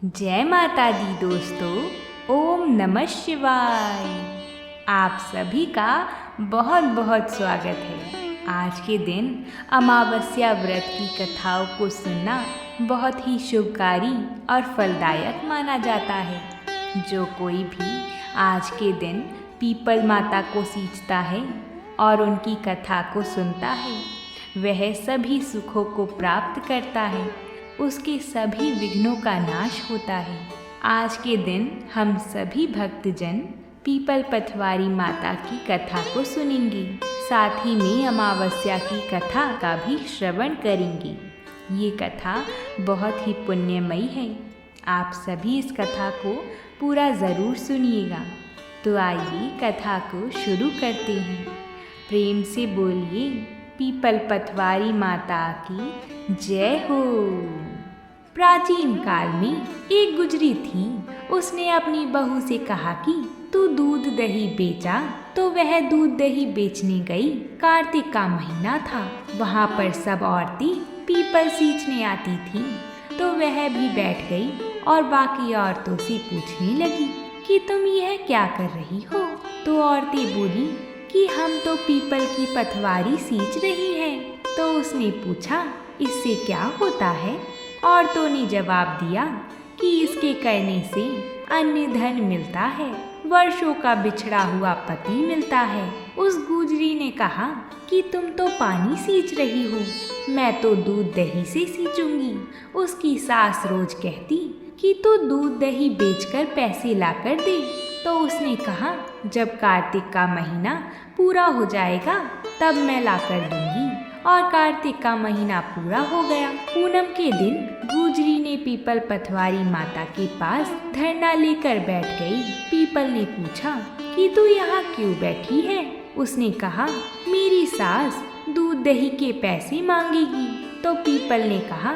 जय माता दी दोस्तों। ओम नमः शिवाय। आप सभी का बहुत बहुत स्वागत है। आज के दिन अमावस्या व्रत की कथाओं को सुनना बहुत ही शुभकारी और फलदायक माना जाता है। जो कोई भी आज के दिन पीपल माता को सींचता है और उनकी कथा को सुनता है, वह सभी सुखों को प्राप्त करता है, उसके सभी विघ्नों का नाश होता है। आज के दिन हम सभी भक्तजन पीपल पथवारी माता की कथा को सुनेंगे, साथ ही में अमावस्या की कथा का भी श्रवण करेंगे। ये कथा बहुत ही पुण्यमयी है। आप सभी इस कथा को पूरा ज़रूर सुनिएगा। तो आइए कथा को शुरू करते हैं। प्रेम से बोलिए पीपल पथवारी माता की जय हो। प्राचीन काल में एक गुजरी थी। उसने अपनी बहू से कहा कि तू दूध दही बेचा। तो वह दूध दही बेचने गई। कार्तिक का महीना था। वहाँ पर सब औरतें पीपल सींचने आती थीं। तो वह भी बैठ गई और बाकी औरतों से पूछने लगी कि तुम यह क्या कर रही हो। तो औरतें बोली कि हम तो पीपल की पथवारी सींच रही हैं। तो उसने पूछा, इससे क्या होता है? औरतों ने जवाब दिया कि इसके करने से अन्य धन मिलता है, वर्षों का बिछड़ा हुआ पति मिलता है। उस गुजरी ने कहा कि तुम तो पानी सींच रही हो, मैं तो दूध दही से सींचूंगी। उसकी सास रोज कहती कि तू दूध दही बेचकर पैसे लाकर दे। तो उसने कहा, जब कार्तिक का महीना पूरा हो जाएगा तब मैं लाकर दूंगी। और कार्तिक का महीना पूरा हो गया। पूनम के दिन गुजरी ने पीपल पथवारी माता के पास धरना लेकर बैठ गई। पीपल ने पूछा कि तू यहाँ क्यों बैठी है? उसने कहा, मेरी सास दूध दही के पैसे मांगेगी। तो पीपल ने कहा,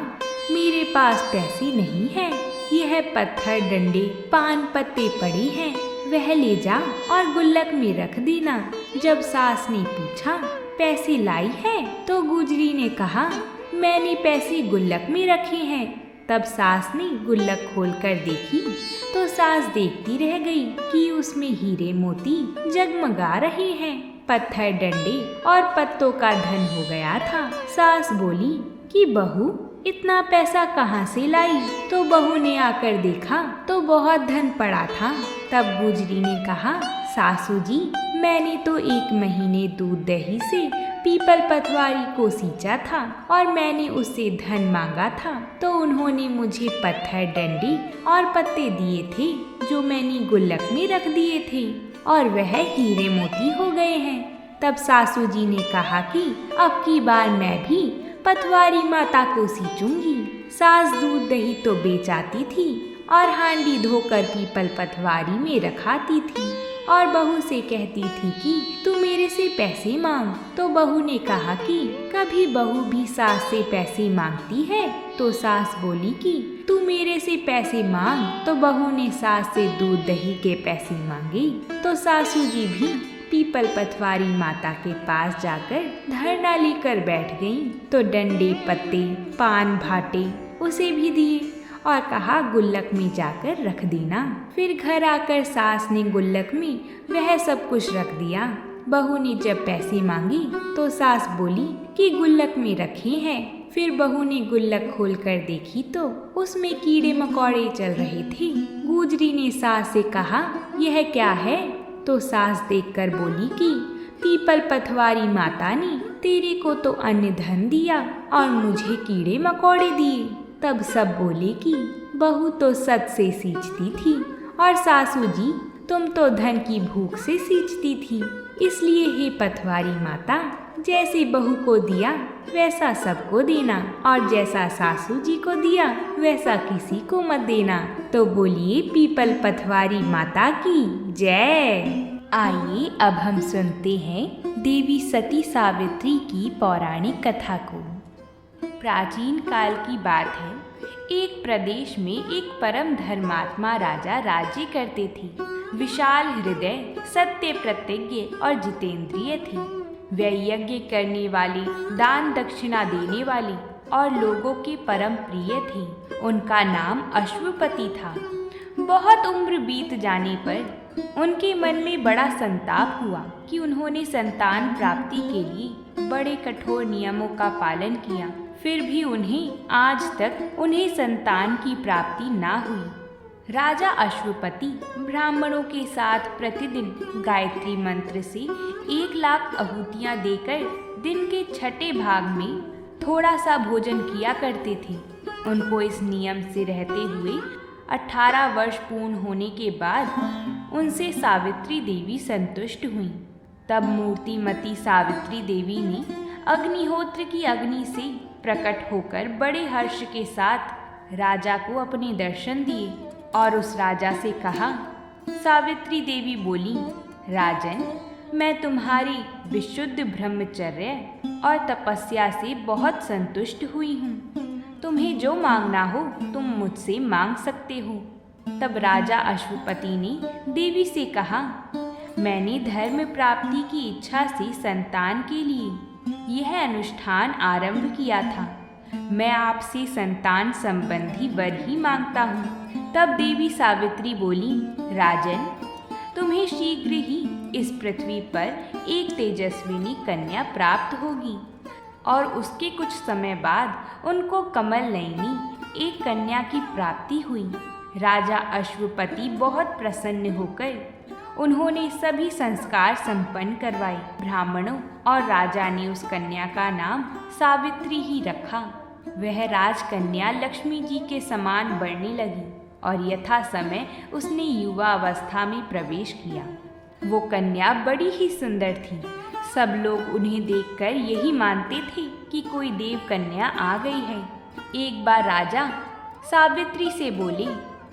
मेरे पास पैसे नहीं है, यह पत्थर डंडे पान पत्ते पड़े हैं, वह ले जा और गुल्लक में रख देना। जब सास ने पूछा, पैसे लाई है? तो गुजरी ने कहा, मैंने पैसे गुल्लक में रखे हैं। तब सास ने गुल्लक खोलकर देखी तो सास देखती रह गई कि उसमें हीरे मोती जगमगा रहे हैं। पत्थर डंडे और पत्तों का धन हो गया था। सास बोली कि बहू, इतना पैसा कहाँ से लाई? तो बहू ने आकर देखा तो बहुत धन पड़ा था। तब गुजरी ने कहा, सासू जी, मैंने तो 1 महीने दूध दही से पीपल पथवारी को सींचा था और मैंने उससे धन मांगा था। तो उन्होंने मुझे पत्थर डंडी और पत्ते दिए थे जो मैंने गुल्लक में रख दिए थे और वह हीरे मोती हो गए हैं। तब सासू जी ने कहा कि अब की बार मैं भी पथवारी माता को सींचूंगी। सास दूध दही तो बेचाती थी और हांडी धोकर पीपल पथवारी में रखाती थी और बहू से कहती थी कि तू मेरे से पैसे मांग। तो बहू ने कहा कि कभी बहू भी सास से पैसे मांगती है? तो सास बोली कि तू मेरे से पैसे मांग। तो बहू ने सास से दूध दही के पैसे मांगे। तो सासू जी भी पीपल पथवारी माता के पास जाकर धरना लेकर बैठ गईं। तो डंडे पत्ते पान भाटे उसे भी दिए और कहा, गुल्लक में जाकर रख देना। फिर घर आकर सास ने गुल्लक में वह सब कुछ रख दिया। बहू ने जब पैसे मांगी तो सास बोली कि गुल्लक में रखे हैं। फिर बहू ने गुल्लक खोलकर देखी तो उसमें कीड़े मकोड़े चल रहे थे। गुजरी ने सास से कहा, यह क्या है? तो सास देखकर बोली कि पीपल पथवारी माता ने तेरे को तो अन्य धन दिया और मुझे कीड़े मकोड़े दिए। तब सब बोले कि बहू तो सच से सींचती थी और सासू जी तुम तो धन की भूख से सींचती थी। इसलिए हे पथवारी माता, जैसे बहू को दिया वैसा सबको देना और जैसा सासू जी को दिया वैसा किसी को मत देना। तो बोलिए पीपल पथवारी माता की जय। आइए अब हम सुनते हैं देवी सती सावित्री की पौराणिक कथा को। प्राचीन काल की बात है। एक प्रदेश में एक परम धर्मात्मा राजा राज्य करते थे। विशाल हृदय, सत्य प्रतिज्ञ और जितेंद्रिय थे। वे यज्ञ करने वाले, दान दक्षिणा देने वाले और लोगों के परम प्रिय थे। उनका नाम अश्वपति था। बहुत उम्र बीत जाने पर उनके मन में बड़ा संताप हुआ कि उन्होंने संतान प्राप्ति के लिए बड़े कठोर नियमों का पालन किया, फिर भी उन्हें आज तक संतान की प्राप्ति ना हुई। राजा अश्वपति ब्राह्मणों के साथ प्रतिदिन गायत्री मंत्र से 1,00,000 आहुतियाँ देकर दिन के छठे भाग में थोड़ा सा भोजन किया करते थे। उनको इस नियम से रहते हुए 18 वर्ष पूर्ण होने के बाद उनसे सावित्री देवी संतुष्ट हुईं। तब मूर्तिमती सावित्री देवी ने अग्निहोत्र की अग्नि से प्रकट होकर बड़े हर्ष के साथ राजा को अपने दर्शन दिए और उस राजा से कहा। सावित्री देवी बोली, राजन, मैं तुम्हारी विशुद्ध ब्रह्मचर्य और तपस्या से बहुत संतुष्ट हुई हूँ। तुम्हें जो मांगना हो तुम मुझसे मांग सकते हो। तब राजा अश्वपति ने देवी से कहा, मैंने धर्म प्राप्ति की इच्छा से संतान के लिए यह अनुष्ठान आरंभ किया था। मैं आपसे संतान संबंधी वर ही मांगता हूँ। तब देवी सावित्री बोली, राजन, तुम्हें शीघ्र ही इस पृथ्वी पर एक तेजस्विनी कन्या प्राप्त होगी। और उसके कुछ समय बाद उनको कमल नयनी एक कन्या की प्राप्ति हुई। राजा अश्वपति बहुत प्रसन्न होकर उन्होंने सभी संस्कार संपन्न करवाए। ब्राह्मणों और राजा ने उस कन्या का नाम सावित्री ही रखा। वह राजकन्या लक्ष्मी जी के समान बढ़ने लगी और यथा समय उसने युवा अवस्था में प्रवेश किया। वो कन्या बड़ी ही सुंदर थी। सब लोग उन्हें देखकर यही मानते थे कि कोई देव कन्या आ गई है। एक बार राजा सावित्री से बोले,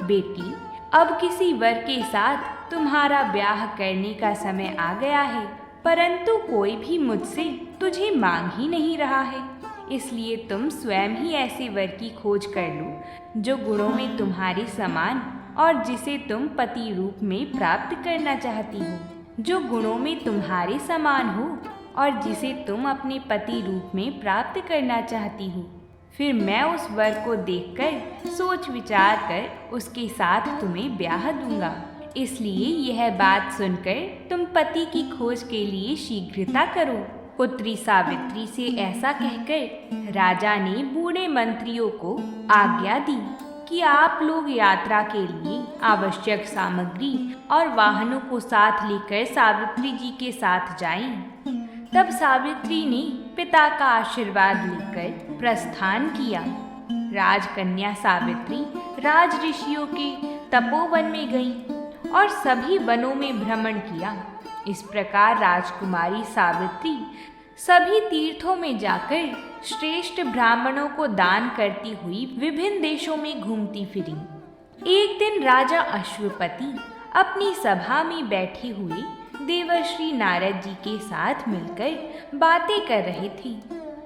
बेटी, अब किसी वर के साथ तुम्हारा ब्याह करने का समय आ गया है, परंतु कोई भी मुझसे तुझे मांग ही नहीं रहा है। इसलिए तुम स्वयं ही ऐसे वर की खोज कर लो जो गुणों में तुम्हारे समान और जिसे तुम पति रूप में प्राप्त करना चाहती हो, जो गुणों में तुम्हारे समान हो और जिसे तुम अपने पति रूप में प्राप्त करना चाहती हो। फिर मैं उस वर को देखकर सोच विचार कर उसके साथ तुम्हें ब्याह दूंगा। इसलिए यह बात सुनकर तुम पति की खोज के लिए शीघ्रता करो। पुत्री सावित्री से ऐसा कहकर राजा ने बूढ़े मंत्रियों को आज्ञा दी कि आप लोग यात्रा के लिए आवश्यक सामग्री और वाहनों को साथ लेकर सावित्री जी के साथ जाएं। तब सावित्री ने पिता का आशीर्वाद लेकर प्रस्थान किया। राजकन्या सावित्री राज ऋषियों के तपोवन में गई और सभी वनों में भ्रमण किया। इस प्रकार राजकुमारी सावित्री सभी तीर्थों में जाकर श्रेष्ठ ब्राह्मणों को दान करती हुई विभिन्न देशों में घूमती फिरी। एक दिन राजा अश्वपति अपनी सभा में बैठे हुए देवर्षि नारद जी के साथ मिलकर बातें कर रहे थे।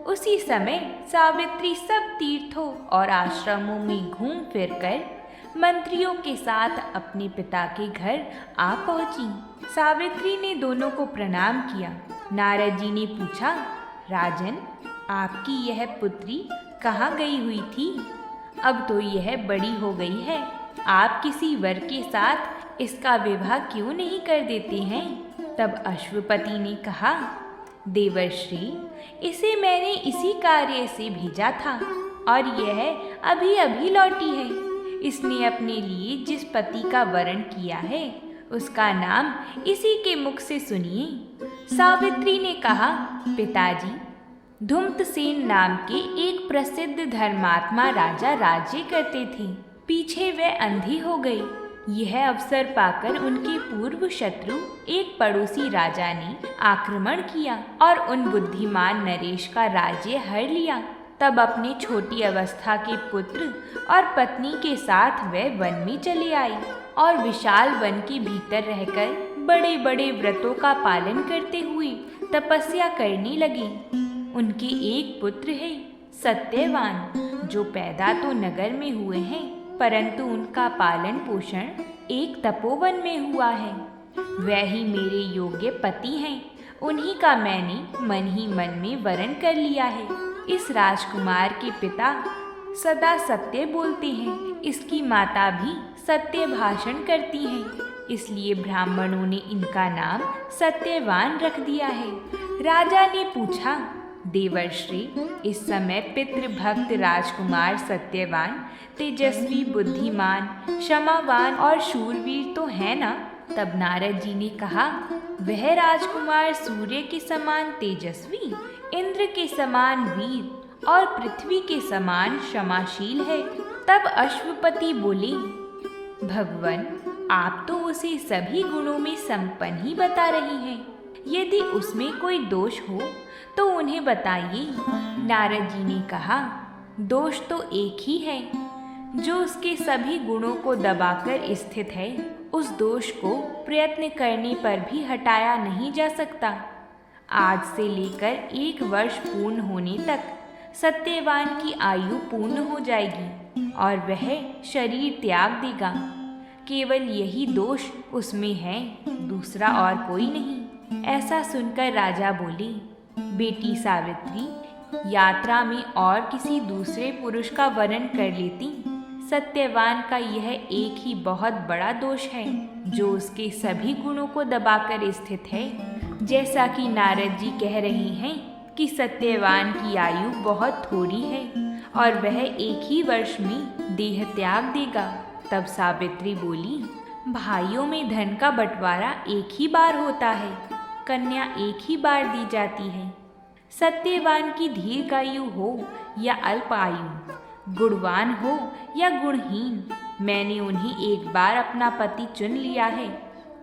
उसी समय सावित्री सब तीर्थों और आश्रमों में घूम फिरकर मंत्रियों के साथ अपने पिता के घर आ पहुंची। सावित्री ने दोनों को प्रणाम किया। नारद जी ने पूछा, राजन, आपकी यह पुत्री कहाँ गई हुई थी? अब तो यह बड़ी हो गई है, आप किसी वर के साथ इसका विवाह क्यों नहीं कर देते हैं? तब अश्वपति ने कहा, देवर्षि, इसे मैंने इसी कार्य से भेजा था और यह अभी अभी लौटी है। इसने अपने लिए जिस पति का वरण किया है उसका नाम इसी के मुख से सुनिए। सावित्री ने कहा, पिताजी, धुम्तसेन नाम के एक प्रसिद्ध धर्मात्मा राजा राज्य करते थे। पीछे वे अंधे हो गए। यह अवसर पाकर उनके पूर्व शत्रु एक पड़ोसी राजा ने आक्रमण किया और उन बुद्धिमान नरेश का राज्य हर लिया। तब अपनी छोटी अवस्था के पुत्र और पत्नी के साथ वे वन में चले आए और विशाल वन के भीतर रहकर बड़े बड़े व्रतों का पालन करते हुए तपस्या करने लगे। उनके एक पुत्र है सत्यवान, जो पैदा तो नगर में हुए हैं, परंतु उनका पालन पोषण एक तपोवन में हुआ है। वह ही मेरे योग्य पति हैं। उन्हीं का मैंने मन ही मन में वरण कर लिया है। इस राजकुमार के पिता सदा सत्य बोलते हैं, इसकी माता भी सत्य भाषण करती हैं, इसलिए ब्राह्मणों ने इनका नाम सत्यवान रख दिया है। राजा ने पूछा, देवर्षि, इस समय पितृभक्त राजकुमार सत्यवान, तेजस्वी, बुद्धिमान, क्षमावान और शूरवीर तो है ना? तब नारद जी ने कहा, वह राजकुमार सूर्य के समान तेजस्वी, इंद्र के समान वीर और पृथ्वी के समान क्षमाशील है। तब अश्वपति बोले, भगवान, आप तो उसे सभी गुणों में संपन्न ही बता रही हैं। यदि उसमें कोई दोष हो तो उन्हें बताइए। नारद जी ने कहा, दोष तो एक ही है, जो उसके सभी गुणों को दबाकर स्थित है। उस दोष को प्रयत्न करने पर भी हटाया नहीं जा सकता। आज से लेकर 1 वर्ष पूर्ण होने तक सत्यवान की आयु पूर्ण हो जाएगी और वह शरीर त्याग देगा। केवल यही दोष उसमें है, दूसरा और कोई नहीं। ऐसा सुनकर राजा बोले, बेटी सावित्री, यात्रा में और किसी दूसरे पुरुष का वर्ण कर लेती। सत्यवान का यह एक ही बहुत बड़ा दोष है, जो उसके सभी गुणों को दबाकर स्थित है। जैसा कि नारद जी कह रही हैं कि सत्यवान की आयु बहुत थोड़ी है और वह 1 ही वर्ष में देह त्याग देगा। तब सावित्री बोली, भाइयों में धन का बंटवारा एक ही बार होता है, कन्या एक ही बार दी जाती है। सत्यवान की दीर्घायु हो या अल्प आयु, गुणवान हो या गुणहीन, मैंने उन्हें एक बार अपना पति चुन लिया है।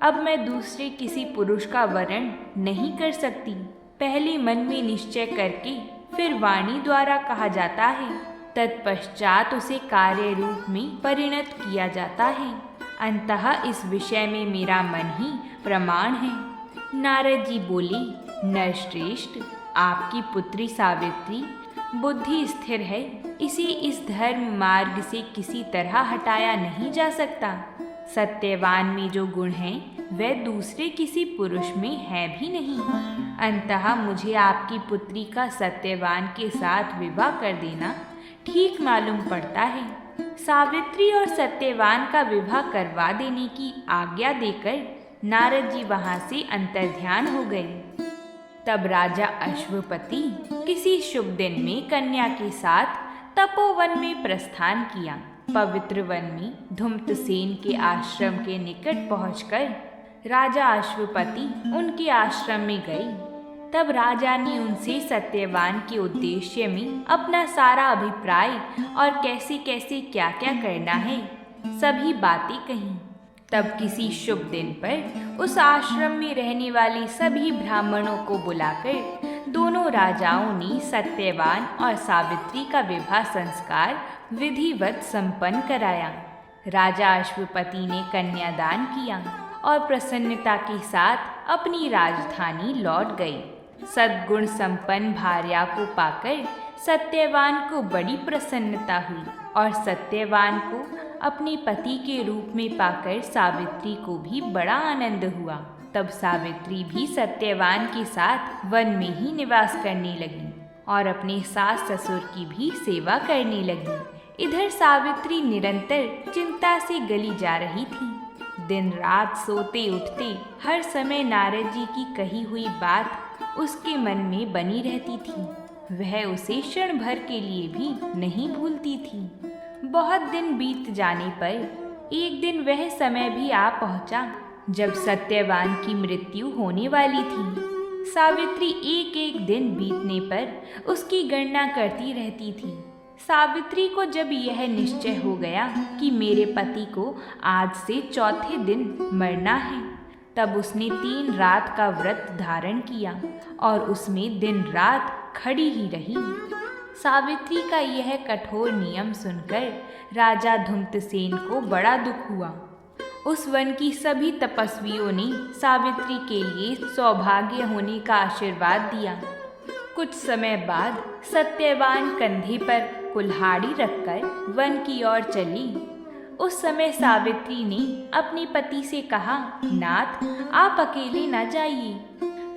अब मैं दूसरे किसी पुरुष का वर्ण नहीं कर सकती। पहले मन में निश्चय करके फिर वाणी द्वारा कहा जाता है, तत्पश्चात उसे कार्य रूप में परिणत किया जाता है। अंततः इस विषय में मेरा मन ही प्रमाण है। नारद जी बोले, नरश्रेष्ठ, आपकी पुत्री सावित्री बुद्धि स्थिर है, इसे इस धर्म मार्ग से किसी तरह हटाया नहीं जा सकता। सत्यवान में जो गुण हैं वह दूसरे किसी पुरुष में है भी नहीं। अंततः मुझे आपकी पुत्री का सत्यवान के साथ विवाह कर देना ठीक मालूम पड़ता है। सावित्री और सत्यवान का विवाह करवा देने की आज्ञा देकर नारद जी वहां से अंतर्ध्यान हो गए। तब राजा अश्वपति किसी शुभ दिन में कन्या के साथ तपोवन में प्रस्थान किया। पवित्र वन में धूम्रसेन के आश्रम के निकट पहुंचकर राजा अश्वपति उनके आश्रम में गए। तब राजा ने उनसे सत्यवान के उद्देश्य में अपना सारा अभिप्राय और कैसे कैसे क्या क्या करना है सभी बातें कही। तब किसी शुभ दिन पर उस आश्रम में रहने वाले सभी ब्राह्मणों को बुलाकर दोनों राजाओं ने सत्यवान और सावित्री का विवाह संस्कार विधिवत संपन्न कराया। राजा अश्वपति ने कन्यादान किया और प्रसन्नता के साथ अपनी राजधानी लौट गए। सद्गुण संपन्न भार्या को पाकर सत्यवान को बड़ी प्रसन्नता हुई और सत्यवान को अपने पति के रूप में पाकर सावित्री को भी बड़ा आनंद हुआ। तब सावित्री भी सत्यवान के साथ वन में ही निवास करने लगी और अपने सास ससुर की भी सेवा करने लगी। इधर सावित्री निरंतर चिंता से गली जा रही थी। दिन रात सोते उठते हर समय नारद जी की कही हुई बात उसके मन में बनी रहती थी। वह उसे क्षण भर के लिए भी नहीं भूलती थी। बहुत दिन बीत जाने पर एक दिन वह समय भी आ पहुंचा जब सत्यवान की मृत्यु होने वाली थी। सावित्री एक एक दिन बीतने पर उसकी गणना करती रहती थी। सावित्री को जब यह निश्चय हो गया कि मेरे पति को आज से चौथे दिन मरना है, तब उसने 3 रात का व्रत धारण किया और उसमें दिन रात खड़ी ही रही। सावित्री का यह कठोर नियम सुनकर राजा धूम्रसेन को बड़ा दुख हुआ। उस वन की सभी तपस्वियों ने सावित्री के लिए सौभाग्य होने का आशीर्वाद दिया। कुछ समय बाद सत्यवान कंधे पर कुल्हाड़ी रखकर वन की ओर चली। उस समय सावित्री ने अपने पति से कहा, नाथ, आप अकेले न जाइए,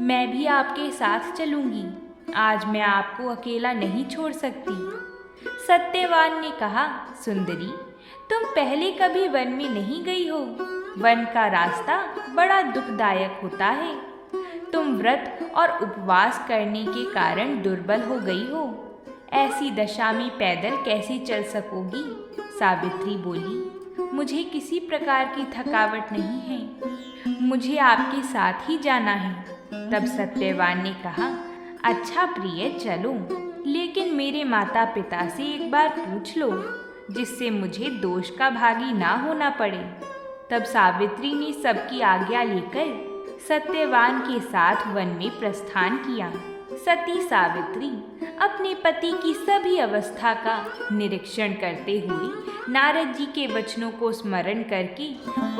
मैं भी आपके साथ चलूंगी। आज मैं आपको अकेला नहीं छोड़ सकती। सत्यवान ने कहा, सुंदरी, तुम पहले कभी वन में नहीं गई हो। वन का रास्ता बड़ा दुखदायक होता है। तुम व्रत और उपवास करने के कारण दुर्बल हो गई हो। ऐसी दशा में पैदल कैसे चल सकोगी? सावित्री बोली, मुझे किसी प्रकार की थकावट नहीं है, मुझे आपके साथ ही जाना है। तब सत्यवान ने कहा, अच्छा प्रिय, चलो, लेकिन मेरे माता पिता से एक बार पूछ लो, जिससे मुझे दोष का भागी ना होना पड़े। तब सावित्री ने सबकी आज्ञा लेकर सत्यवान के साथ वन में प्रस्थान किया। सती सावित्री अपने पति की सभी अवस्था का निरीक्षण करते हुए नारद जी के वचनों को स्मरण करके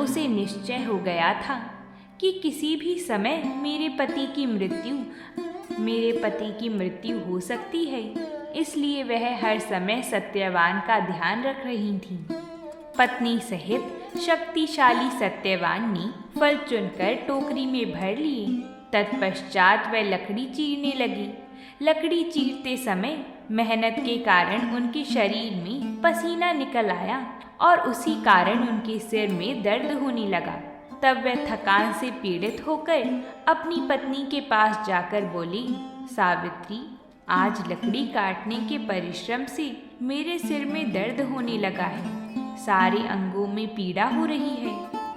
उसे निश्चय हो गया था कि किसी भी समय मेरे पति की मृत्यु हो सकती है। इसलिए वह हर समय सत्यवान का ध्यान रख रही थी। पत्नी सहित शक्तिशाली सत्यवान ने फल चुनकर टोकरी में भर लिए। तत्पश्चात वह लकड़ी चीरने लगी। लकड़ी चीरते समय मेहनत के कारण उनके शरीर में पसीना निकल आया और उसी कारण उनके सिर में दर्द होने लगा। तब वह थकान से पीड़ित होकर अपनी पत्नी के पास जाकर बोली, सावित्री, आज लकड़ी काटने के परिश्रम से मेरे सिर में दर्द होने लगा है, सारे अंगों में पीड़ा हो रही है।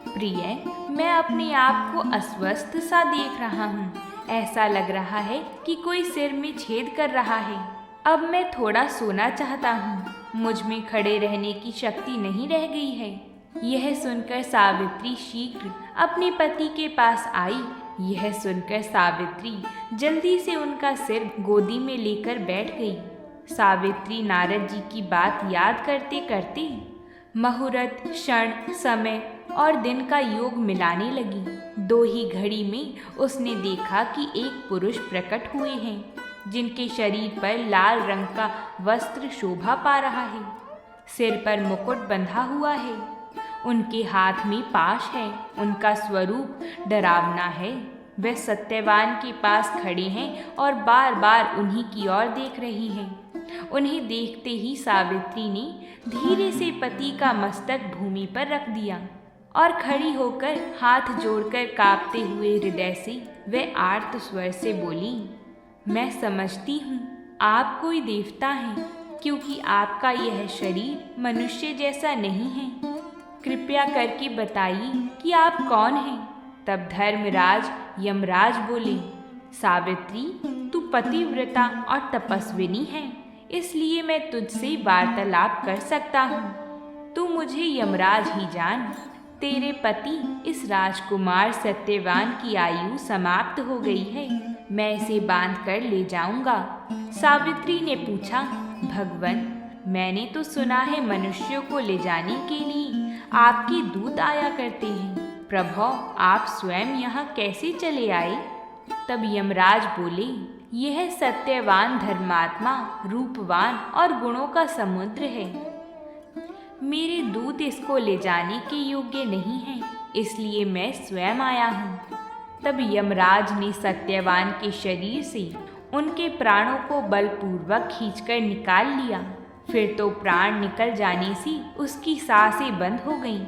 प्रिय, मैं अपने आप को अस्वस्थ सा देख रहा हूँ। ऐसा लग रहा है कि कोई सिर में छेद कर रहा है। अब मैं थोड़ा सोना चाहता हूँ। मुझ में खड़े रहने की शक्ति नहीं रह गई है। यह सुनकर सावित्री शीघ्र अपने पति के पास आई। यह सुनकर सावित्री जल्दी से उनका सिर गोदी में लेकर बैठ गई। सावित्री नारद जी की बात याद करते करते मुहूर्त, क्षण, समय और दिन का योग मिलाने लगी। 2 ही घड़ी में उसने देखा कि एक पुरुष प्रकट हुए हैं, जिनके शरीर पर लाल रंग का वस्त्र शोभा पा रहा है। सिर पर मुकुट बंधा हुआ है। उनके हाथ में पाश है। उनका स्वरूप डरावना है। वे सत्यवान के पास खड़े हैं और बार बार उन्हीं की ओर देख रही हैं। उन्हें देखते ही सावित्री ने धीरे से पति का मस्तक भूमि पर रख दिया और खड़ी होकर हाथ जोड़कर कांपते हुए हृदय से वे आर्त स्वर से बोली, मैं समझती हूँ आप कोई देवता हैं, क्योंकि आपका यह शरीर मनुष्य जैसा नहीं है। कृपया करके बताइए कि आप कौन हैं। तब धर्मराज यमराज बोले, सावित्री, तू पतिव्रता और तपस्विनी है, इसलिए मैं तुझसे वार्तालाप कर सकता हूँ। तू मुझे यमराज ही जान। तेरे पति इस राजकुमार सत्यवान की आयु समाप्त हो गई है। मैं इसे बांध कर ले जाऊंगा। सावित्री ने पूछा, भगवन, मैंने तो सुना है मनुष्यों को ले जाने के लिए आपके दूत आया करते हैं। प्रभु, आप स्वयं यहाँ कैसे चले आए? तब यमराज बोले, यह सत्यवान धर्मात्मा, रूपवान और गुणों का समुद्र है। मेरे दूत इसको ले जाने के योग्य नहीं हैं, इसलिए मैं स्वयं आया हूँ। तब यमराज ने सत्यवान के शरीर से उनके प्राणों को बलपूर्वक खींचकर निकाल लिया। फिर तो प्राण निकल जाने से उसकी सांसें बंद हो गईं।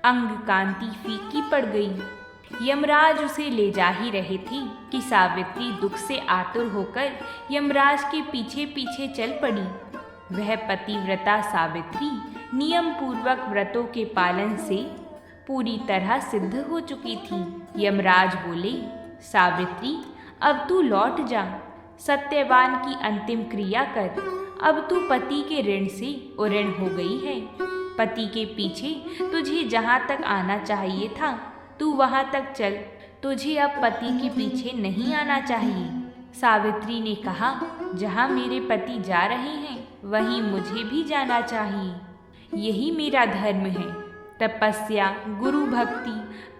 अंग कांति फीकी पड़ गई। यमराज उसे ले जा ही रहे थे कि सावित्री दुख से आतुर होकर यमराज के पीछे पीछे चल पड़ी। वह पतिव्रता सावित्री नियम पूर्वक व्रतों के पालन से पूरी तरह सिद्ध हो चुकी थी। यमराज बोले, सावित्री, अब तू लौट जा, सत्यवान की अंतिम क्रिया कर। अब तू पति के ऋण से उऋण हो गई है। पति के पीछे तुझे जहाँ तक आना चाहिए था, तू वहाँ तक चल। तुझे अब पति के पीछे नहीं आना चाहिए। सावित्री ने कहा, जहाँ मेरे पति जा रहे हैं वहीं मुझे भी जाना चाहिए। यही मेरा धर्म है। तपस्या, गुरु भक्ति,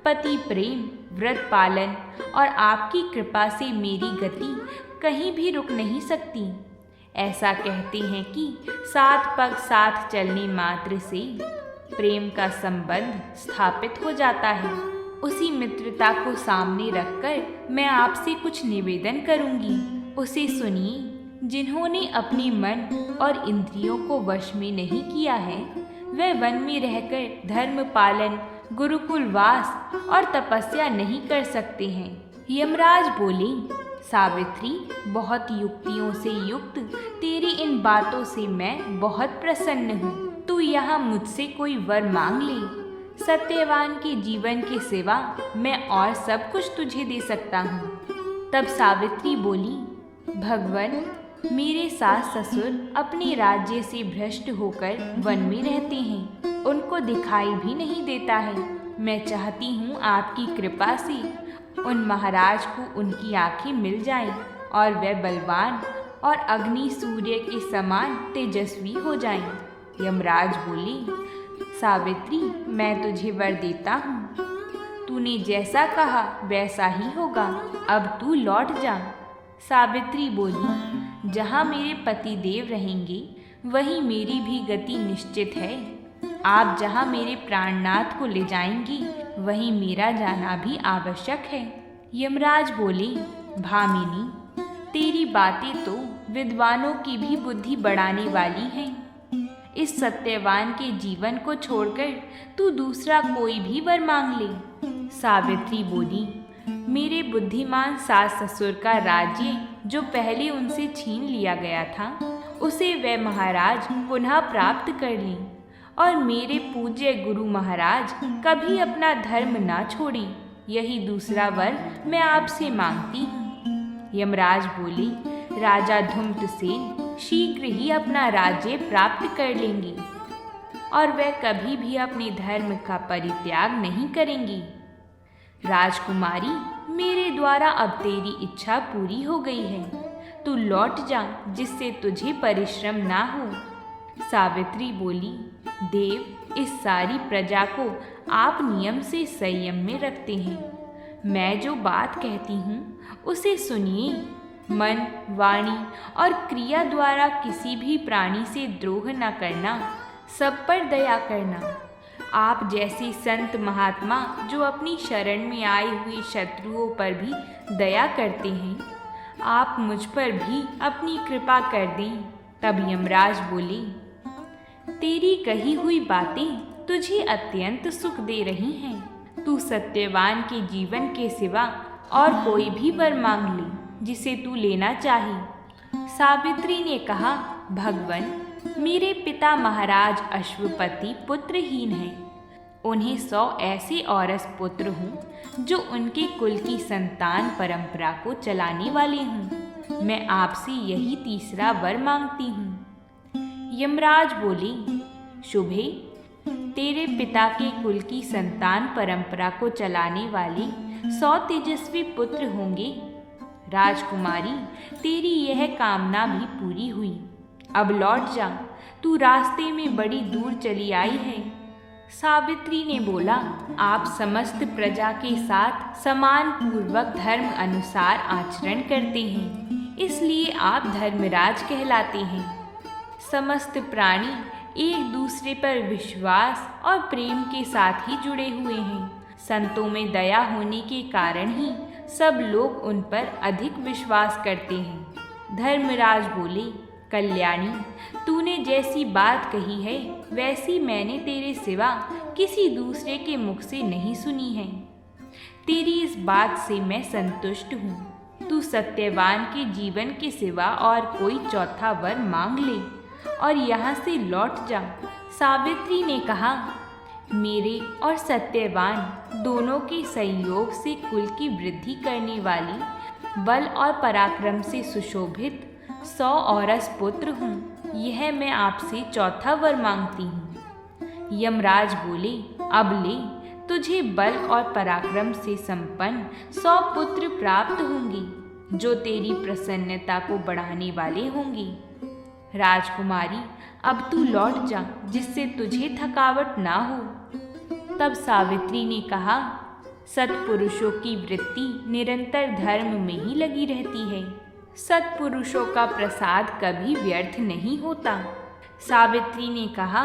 पति प्रेम, व्रत पालन और आपकी कृपा से मेरी गति कहीं भी रुक नहीं सकती। ऐसा कहते हैं कि 7 पग साथ चलने मात्र से प्रेम का संबंध स्थापित हो जाता है। उसी मित्रता को सामने रखकर मैं आपसे कुछ निवेदन करूंगी। उसे सुनिए। जिन्होंने अपने मन और इंद्रियों को वश में नहीं किया है, वे वन में रहकर धर्म पालन, गुरुकुल वास और तपस्या नहीं कर सकते हैं। यमराज बोले, सावित्री, बहुत युक्तियों से युक्त तेरी इन बातों से मैं बहुत प्रसन्न हूँ। तू यहाँ मुझसे कोई वर मांग ले। सत्यवान के जीवन के सिवा मैं और सब कुछ तुझे दे सकता हूँ। तब सावित्री बोली, भगवन, मेरे सास ससुर अपने राज्य से भ्रष्ट होकर वन में रहते हैं। उनको दिखाई भी नहीं देता है। मैं चाहती हूँ आपकी कृपा से उन महाराज को उनकी आंखें मिल जाएं और वे बलवान और अग्नि सूर्य के समान तेजस्वी हो जाएं। यमराज बोले, सावित्री, मैं तुझे वर देता हूँ। तूने जैसा कहा वैसा ही होगा। अब तू लौट जा। सावित्री बोली, जहाँ मेरे पति देव रहेंगे वहीं मेरी भी गति निश्चित है। आप जहाँ मेरे प्राणनाथ को ले जाएंगी वहीं मेरा जाना भी आवश्यक है। यमराज बोले, भामिनी, तेरी बातें तो विद्वानों की भी बुद्धि बढ़ाने वाली हैं। इस सत्यवान के जीवन को छोड़कर तू दूसरा कोई भी वर मांग ले। सावित्री बोली, मेरे बुद्धिमान सास ससुर का राज्य जो पहले उनसे छीन लिया गया था, उसे वे महाराज पुनः प्राप्त कर लें और मेरे पूज्य गुरु महाराज कभी अपना धर्म ना छोड़ें। यही दूसरा वर मैं आपसे मांगती हूँ। यमराज बोले, राजा धूम्रसेन शीघ्र ही अपना राज्य प्राप्त कर लेंगे और वे कभी भी अपने धर्म का परित्याग नहीं करेंगी। राजकुमारी, मेरे द्वारा अब तेरी इच्छा पूरी हो गई है। तू लौट जा, जिससे तुझे परिश्रम ना हो। सावित्री बोली, देव, इस सारी प्रजा को आप नियम से संयम में रखते हैं। मैं जो बात कहती हूँ उसे सुनिए। मन, वाणी और क्रिया द्वारा किसी भी प्राणी से द्रोह न करना, सब पर दया करना। आप जैसे संत महात्मा जो अपनी शरण में आए हुए शत्रुओं पर भी दया करते हैं, आप मुझ पर भी अपनी कृपा कर दें। तब यमराज बोले, तेरी कही हुई बातें तुझे अत्यंत सुख दे रही हैं। तू सत्यवान के जीवन के सिवा और कोई भी वर मांग ले, जिसे तू लेना चाहे। सावित्री ने कहा, भगवन, मेरे पिता महाराज अश्वपति पुत्रहीन हैं। उन्हें 100 ऐसे औरस पुत्र हों जो उनके कुल की संतान परंपरा को चलाने वाले हों। मैं आपसे यही तीसरा वर मांगती हूँ। यमराज बोले, शुभे, तेरे पिता के कुल की संतान परंपरा को चलाने वाले 100 तेजस्वी पुत्र होंगे। राजकुमारी, तेरी यह कामना भी पूरी हुई। अब लौट जा, तू रास्ते में बड़ी दूर चली आई है। सावित्री ने बोला, आप समस्त प्रजा के साथ समान पूर्वक धर्म अनुसार आचरण करते हैं, इसलिए आप धर्मराज कहलाते हैं। समस्त प्राणी एक दूसरे पर विश्वास और प्रेम के साथ ही जुड़े हुए हैं। संतों में दया होने के कारण ही सब लोग उन पर अधिक विश्वास करते हैं। धर्मराज बोले, कल्याणी, तूने जैसी बात कही है वैसी मैंने तेरे सिवा किसी दूसरे के मुख से नहीं सुनी है। तेरी इस बात से मैं संतुष्ट हूँ। तू सत्यवान के जीवन के सिवा और कोई चौथा वर मांग ले और यहाँ से लौट जा। सावित्री ने कहा, मेरे और सत्यवान दोनों के संयोग से कुल की वृद्धि करने वाली, बल और पराक्रम से सुशोभित 100 औरस पुत्र हूँ। यह मैं आपसे चौथा वर मांगती हूँ। यमराज बोले, अब ले, तुझे बल और पराक्रम से संपन्न 100 पुत्र प्राप्त होंगे जो तेरी प्रसन्नता को बढ़ाने वाले होंगे। राजकुमारी, अब तू लौट जा, जिससे तुझे थकावट ना हो। तब सावित्री ने कहा, सत्पुरुषों की वृत्ति निरंतर धर्म में ही लगी रहती है। सत्पुरुषों का प्रसाद कभी व्यर्थ नहीं होता। सावित्री ने कहा,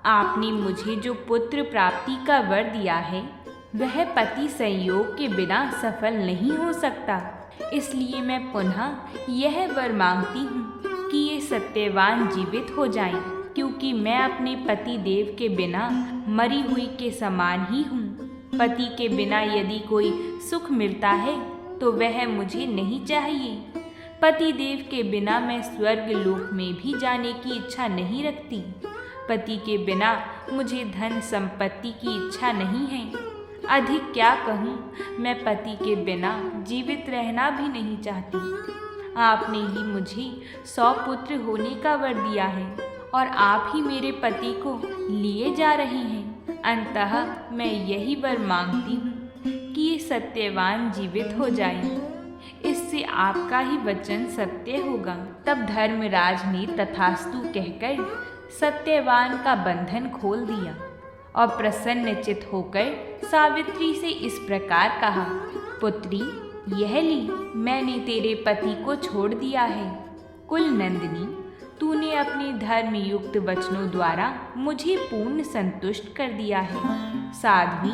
आपने मुझे जो पुत्र प्राप्ति का वर दिया है वह पति संयोग के बिना सफल नहीं हो सकता। इसलिए मैं पुनः यह वर मांगती हूँ कि ये सत्यवान जीवित हो जाएं, क्योंकि मैं अपने पति देव के बिना मरी हुई के समान ही हूँ। पति के बिना यदि कोई सुख मिलता है तो वह मुझे नहीं चाहिए। पति देव के बिना मैं स्वर्ग लोक में भी जाने की इच्छा नहीं रखती। पति के बिना मुझे धन संपत्ति की इच्छा नहीं है। अधिक क्या कहूँ, मैं पति के बिना जीवित रहना भी नहीं चाहती। आपने ही मुझे 100 पुत्र होने का वर दिया है और आप ही मेरे पति को लिए जा रहे हैं। अंततः मैं यही वर मांगती हूँ कि ये सत्यवान जीवित हो जाए। इससे आपका ही वचन सत्य होगा। तब धर्मराज ने तथास्तु कहकर सत्यवान का बंधन खोल दिया और प्रसन्नचित होकर सावित्री से इस प्रकार कहा, पुत्री, यह ली, मैंने तेरे पति को छोड़ दिया है। कुल नंदिनी, तूने अपने धर्मयुक्त वचनों द्वारा मुझे पूर्ण संतुष्ट कर दिया है। साध्वी,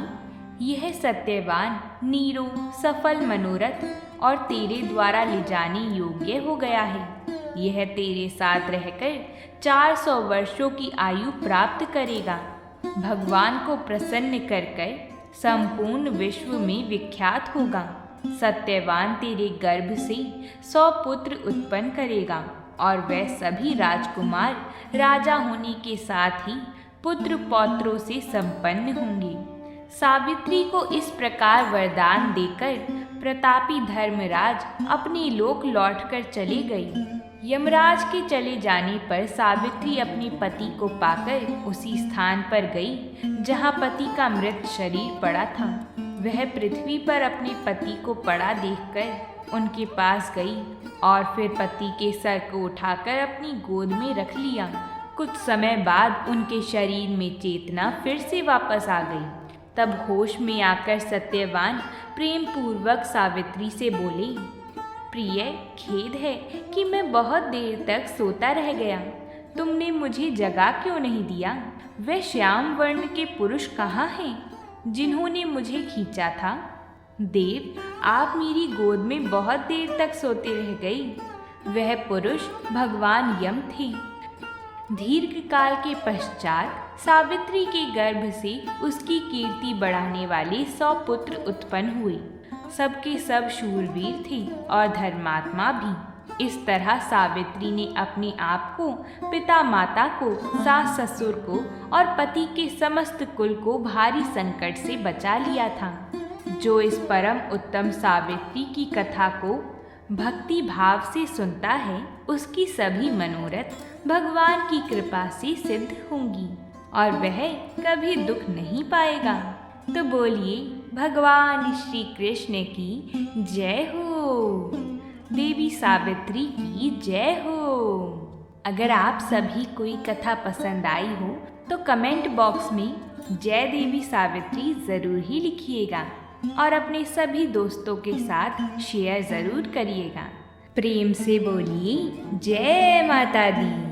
यह सत्यवान नीरो सफल मनोरथ और तेरे द्वारा ले जाने योग्य हो गया है। यह तेरे साथ रहकर 400 वर्षों की आयु प्राप्त करेगा। भगवान को प्रसन्न कर संपूर्ण विश्व में विख्यात होगा। सत्यवान तेरे गर्भ से 100 पुत्र उत्पन्न करेगा और वह सभी राजकुमार राजा होने के साथ ही पुत्र पौत्रों से संपन्न होंगे। सावित्री को इस प्रकार वरदान देकर प्रतापी धर्मराज अपने लोक लौटकर चले गई। यमराज के चले जाने पर सावित्री अपने पति को पाकर उसी स्थान पर गई जहाँ पति का मृत शरीर पड़ा था। वह पृथ्वी पर अपने पति को पड़ा देखकर उनके पास गई और फिर पति के सर को उठाकर अपनी गोद में रख लिया। कुछ समय बाद उनके शरीर में चेतना फिर से वापस आ गई। तब होश में आकर सत्यवान प्रेम पूर्वक सावित्री से बोले, प्रिय, खेद है कि मैं बहुत देर तक सोता रह गया। तुमने मुझे जगा क्यों नहीं दिया? वे श्याम वर्ण के पुरुष कहाँ हैं जिन्होंने मुझे खींचा था? देव, आप मेरी गोद में बहुत देर तक सोते रह गई। वह पुरुष भगवान यम थे। दीर्घ काल के पश्चात सावित्री के गर्भ से उसकी कीर्ति बढ़ाने वाले 100 पुत्र उत्पन्न हुए। सबके सब शूरवीर थे और धर्मात्मा भी। इस तरह सावित्री ने अपने आप को, पिता माता को, सास ससुर को और पति के समस्त कुल को भारी संकट से बचा लिया था। जो इस परम उत्तम सावित्री की कथा को भक्ति भाव से सुनता है, उसकी सभी मनोरथ भगवान की कृपा से सिद्ध होंगी और वह कभी दुख नहीं पाएगा। तो बोलिए भगवान श्री कृष्ण की जय हो, देवी सावित्री की जय हो। अगर आप सभी कोई कथा पसंद आई हो तो कमेंट बॉक्स में जय देवी सावित्री ज़रूर ही लिखिएगा और अपने सभी दोस्तों के साथ शेयर ज़रूर करिएगा। प्रेम से बोलिए जय माता दी।